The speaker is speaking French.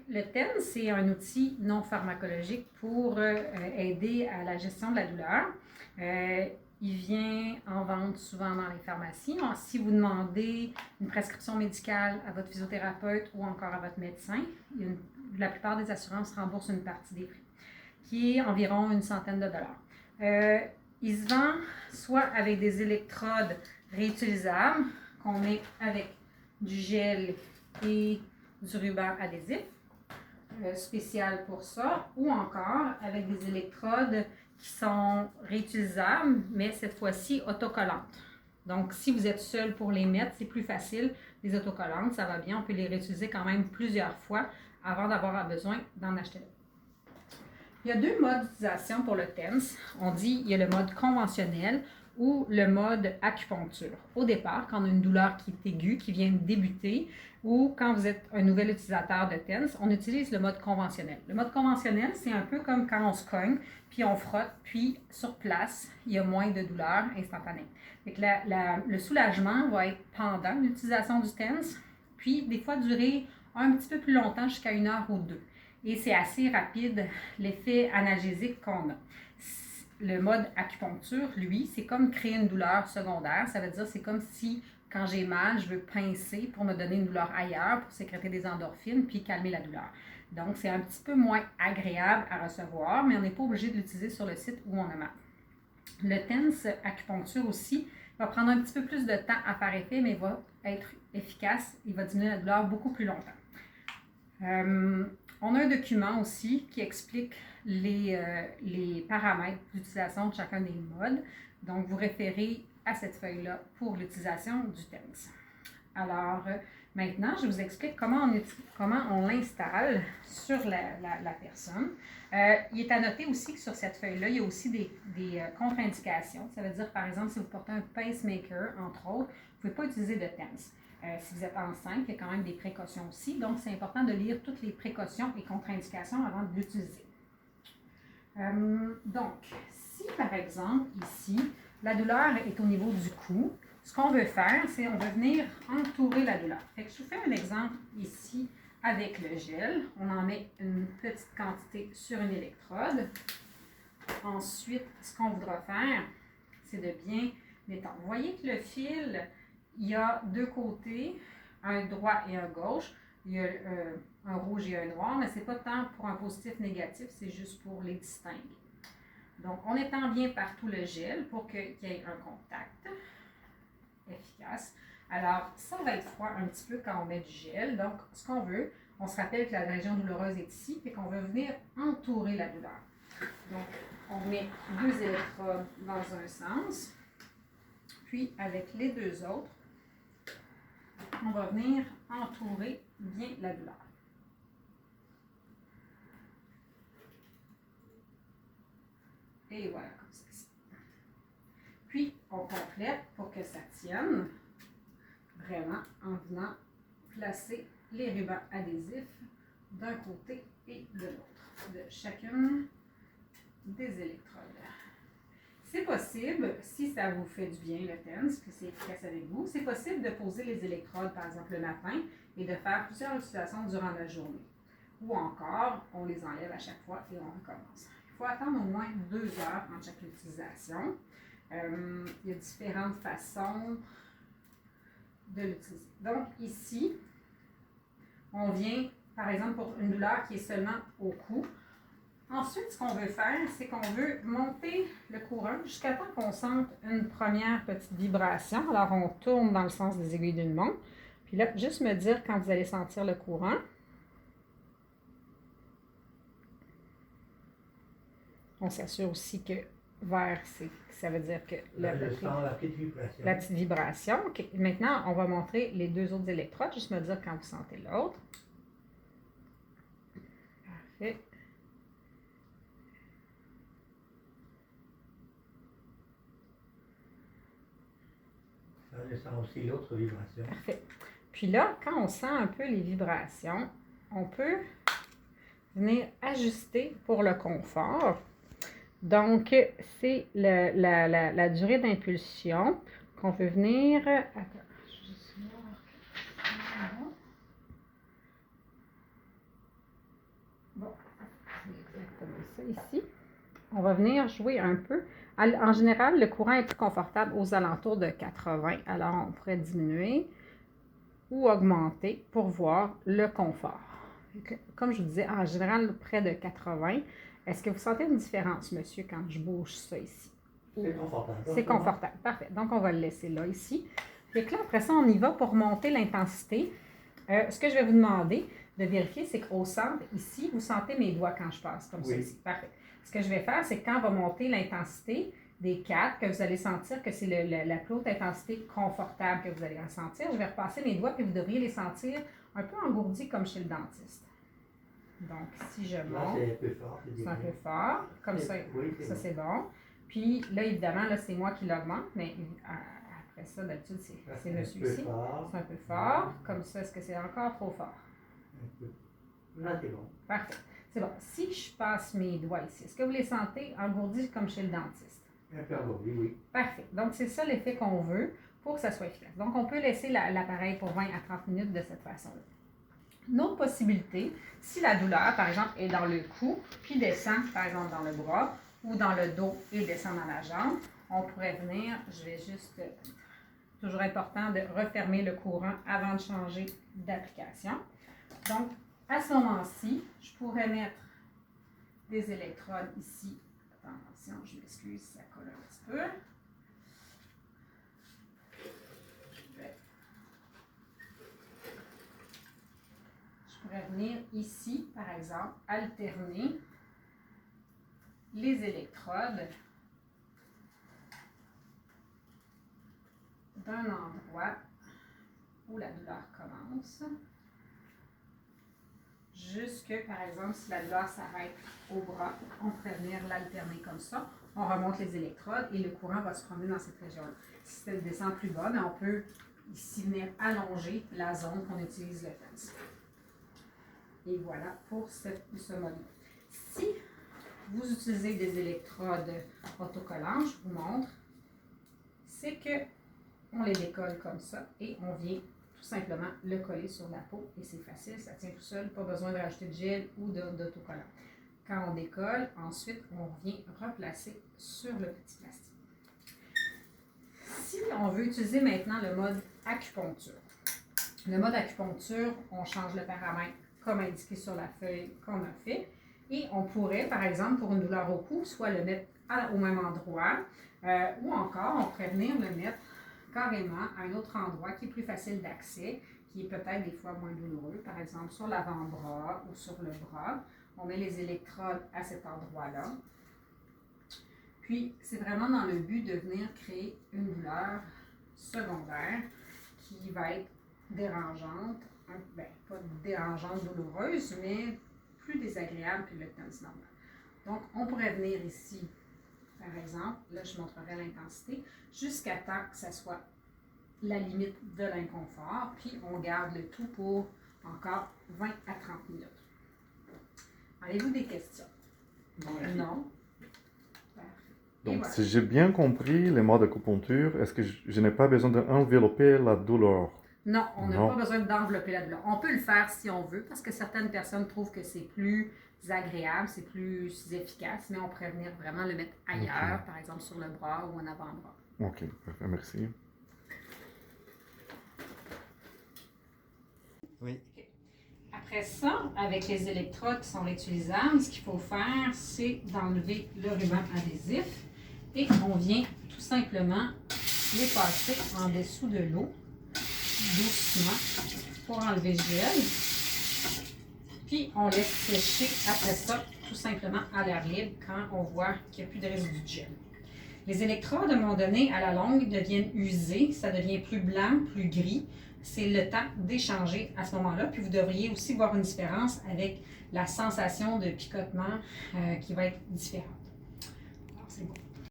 le TENS, c'est un outil non pharmacologique pour aider à la gestion de la douleur. Il vient en vente souvent dans les pharmacies. Alors, si vous demandez une prescription médicale à votre physiothérapeute ou encore à votre médecin, la plupart des assurances remboursent une partie des prix, qui est environ une centaine de dollars. Il se vend soit avec des électrodes réutilisables qu'on met avec du gel et du ruban adhésif spécial pour ça, ou encore avec des électrodes qui sont réutilisables, mais cette fois-ci autocollantes. Donc, si vous êtes seul pour les mettre, c'est plus facile. Les autocollantes, ça va bien. On peut les réutiliser quand même plusieurs fois avant d'avoir besoin d'en acheter. Il y a deux modes d'utilisation pour le TENS. On dit il y a le mode conventionnel ou le mode acupuncture. Au départ, quand on a une douleur qui est aiguë, qui vient de débuter, ou quand vous êtes un nouvel utilisateur de TENS, on utilise le mode conventionnel. Le mode conventionnel, c'est un peu comme quand on se cogne, puis on frotte, puis sur place, il y a moins de douleur instantanée. Donc le soulagement va être pendant l'utilisation du TENS, puis des fois durer un petit peu plus longtemps, jusqu'à 1 heure ou 2. Et c'est assez rapide l'effet analgésique qu'on a. Le mode acupuncture, lui, c'est comme créer une douleur secondaire. Ça veut dire c'est comme si, quand j'ai mal, je veux pincer pour me donner une douleur ailleurs, pour sécréter des endorphines, puis calmer la douleur. Donc, c'est un petit peu moins agréable à recevoir, mais on n'est pas obligé de l'utiliser sur le site où on a mal. Le TENS acupuncture aussi va prendre un petit peu plus de temps à faire effet, mais va être efficace. Il va diminuer la douleur beaucoup plus longtemps. On a un document aussi qui explique les paramètres d'utilisation de chacun des modes. Donc, vous référez à cette feuille-là pour l'utilisation du TENS. Alors, maintenant, je vous explique comment on l'installe sur la personne. Il est à noter aussi que sur cette feuille-là, il y a aussi des contre-indications. Ça veut dire, par exemple, si vous portez un pacemaker, entre autres, vous ne pouvez pas utiliser de TENS. Si vous êtes enceinte, il y a quand même des précautions aussi. Donc, c'est important de lire toutes les précautions et contre-indications avant de l'utiliser. Donc, si par exemple, ici, la douleur est au niveau du cou, ce qu'on veut faire, c'est on veut venir entourer la douleur. Fait que je vous fais un exemple ici avec le gel. On en met une petite quantité sur une électrode. Ensuite, ce qu'on voudra faire, c'est de bien détendre. Vous voyez que le fil, il y a deux côtés, un droit et un gauche. Il y a un rouge et un noir, mais ce n'est pas tant pour un positif négatif, c'est juste pour les distinguer. Donc, on étend bien partout le gel pour qu'il y ait un contact efficace. Alors, ça va être froid un petit peu quand on met du gel. Donc, ce qu'on veut, on se rappelle que la région douloureuse est ici et qu'on veut venir entourer la douleur. Donc, on met 2 électrodes dans un sens, puis avec les 2 autres, on va venir entourer bien la douleur. Et voilà, comme ça. Puis, on complète pour que ça tienne vraiment en venant placer les rubans adhésifs d'un côté et de l'autre, de chacune des électrodes. C'est possible, si ça vous fait du bien le TENS, que c'est efficace avec vous, c'est possible de poser les électrodes, par exemple, le matin et de faire plusieurs utilisations durant la journée. Ou encore, on les enlève à chaque fois et on recommence. Il faut attendre au moins 2 heures entre chaque utilisation. Il y a différentes façons de l'utiliser. Donc ici, on vient, par exemple, pour une douleur qui est seulement au cou. Ensuite, ce qu'on veut faire, c'est qu'on veut monter le courant jusqu'à temps qu'on sente une première petite vibration. Alors, on tourne dans le sens des aiguilles d'une montre. Puis là, juste me dire quand vous allez sentir le courant. On s'assure aussi que vert, ça veut dire que la petite vibration. La petite vibration. Okay. Maintenant, on va montrer les 2 autres électrodes. Juste me dire quand vous sentez l'autre. Parfait. Ça descend aussi l'autre vibration. Parfait. Puis là, quand on sent un peu les vibrations, on peut venir ajuster pour le confort. Donc, c'est la durée d'impulsion qu'on veut venir... Attends, je vais juste voir. Bon, c'est exactement ça ici. On va venir jouer un peu. En général, le courant est plus confortable aux alentours de 80. Alors, on pourrait diminuer ou augmenter pour voir le confort. Comme je vous disais, en général, près de 80. Est-ce que vous sentez une différence, monsieur, quand je bouge ça ici? C'est confortable. C'est confortable. Parfait. Donc, on va le laisser là, ici. Et là, après ça, on y va pour monter l'intensité. Ce que je vais vous demander de vérifier, c'est qu'au centre, ici, vous sentez mes doigts quand je passe, comme ça ici. Parfait. Ce que je vais faire, c'est que quand on va monter l'intensité des 4, que vous allez sentir que c'est la plus haute intensité confortable que vous allez ressentir, je vais repasser mes doigts et vous devriez les sentir un peu engourdis comme chez le dentiste. Donc, si je monte, c'est un peu fort. c'est un peu fort, comme ça, ça c'est bon. Puis là, évidemment, là, c'est moi qui l'augmente, mais après ça, d'habitude, c'est monsieur ici. C'est un peu fort. Comme ça, est-ce que c'est encore trop fort? Un peu. Là, c'est bon. Parfait. C'est bon. Si je passe mes doigts ici, est-ce que vous les sentez engourdis comme chez le dentiste? Un peu engourdi, oui. Parfait. Donc, c'est ça l'effet qu'on veut pour que ça soit efficace. Donc, on peut laisser l'appareil pour 20 à 30 minutes de cette façon-là. Une autre possibilité, si la douleur, par exemple, est dans le cou, puis descend, par exemple, dans le bras, ou dans le dos et descend dans la jambe, on pourrait venir, je vais juste, toujours important de refermer le courant avant de changer d'application. Donc, à ce moment-ci, je pourrais mettre des électrodes ici. Attention, je m'excuse, ça colle un petit peu. Je pourrais venir ici, par exemple, alterner les électrodes d'un endroit où la douleur commence, jusque, par exemple, si la douleur s'arrête au bras, on pourrait venir l'alterner comme ça. On remonte les électrodes et le courant va se promener dans cette région-là. Si ça descend plus bas, on peut ici venir allonger la zone qu'on utilise le pinceau. Et voilà pour ce mode. Si vous utilisez des électrodes autocollantes, je vous montre, c'est que on les décolle comme ça et on vient tout simplement le coller sur la peau et c'est facile, ça tient tout seul, pas besoin de rajouter de gel ou d'autocollant. Quand on décolle, ensuite on vient replacer sur le petit plastique. Si on veut utiliser maintenant le mode acupuncture, le mode acupuncture, on change le paramètre comme indiqué sur la feuille qu'on a fait. Et on pourrait, par exemple, pour une douleur au cou, soit le mettre au même endroit, ou encore, on pourrait venir le mettre carrément à un autre endroit qui est plus facile d'accès, qui est peut-être des fois moins douloureux, par exemple sur l'avant-bras ou sur le bras. On met les électrodes à cet endroit-là. Puis, c'est vraiment dans le but de venir créer une douleur secondaire qui va être dérangeante, pas dérangeante, douloureuse, mais plus désagréable que le tense normal. Donc, on pourrait venir ici, par exemple, là je montrerai l'intensité, jusqu'à temps que ça soit la limite de l'inconfort, puis on garde le tout pour encore 20 à 30 minutes. Avez-vous des questions? Non? Donc, voilà. Si j'ai bien compris les modes d'acupuncture, est-ce que je n'ai pas besoin d'envelopper la douleur? Non, on n'a pas besoin d'envelopper la douleur. On peut le faire si on veut, parce que certaines personnes trouvent que c'est plus agréable, c'est plus efficace, mais on pourrait venir vraiment le mettre ailleurs, par exemple sur le bras ou en avant-bras. Ok, parfait, merci. Oui. Après ça, avec les électrodes qui sont réutilisables, ce qu'il faut faire, c'est d'enlever le ruban adhésif et on vient tout simplement les passer en dessous de l'eau, doucement, pour enlever le gel. Puis on laisse sécher après ça, tout simplement à l'air libre, quand on voit qu'il n'y a plus de résidus de gel. Les électrodes, à un moment donné, à la longue, deviennent usées, ça devient plus blanc, plus gris. C'est le temps d'échanger à ce moment-là. Puis vous devriez aussi voir une différence avec la sensation de picotement qui va être différente.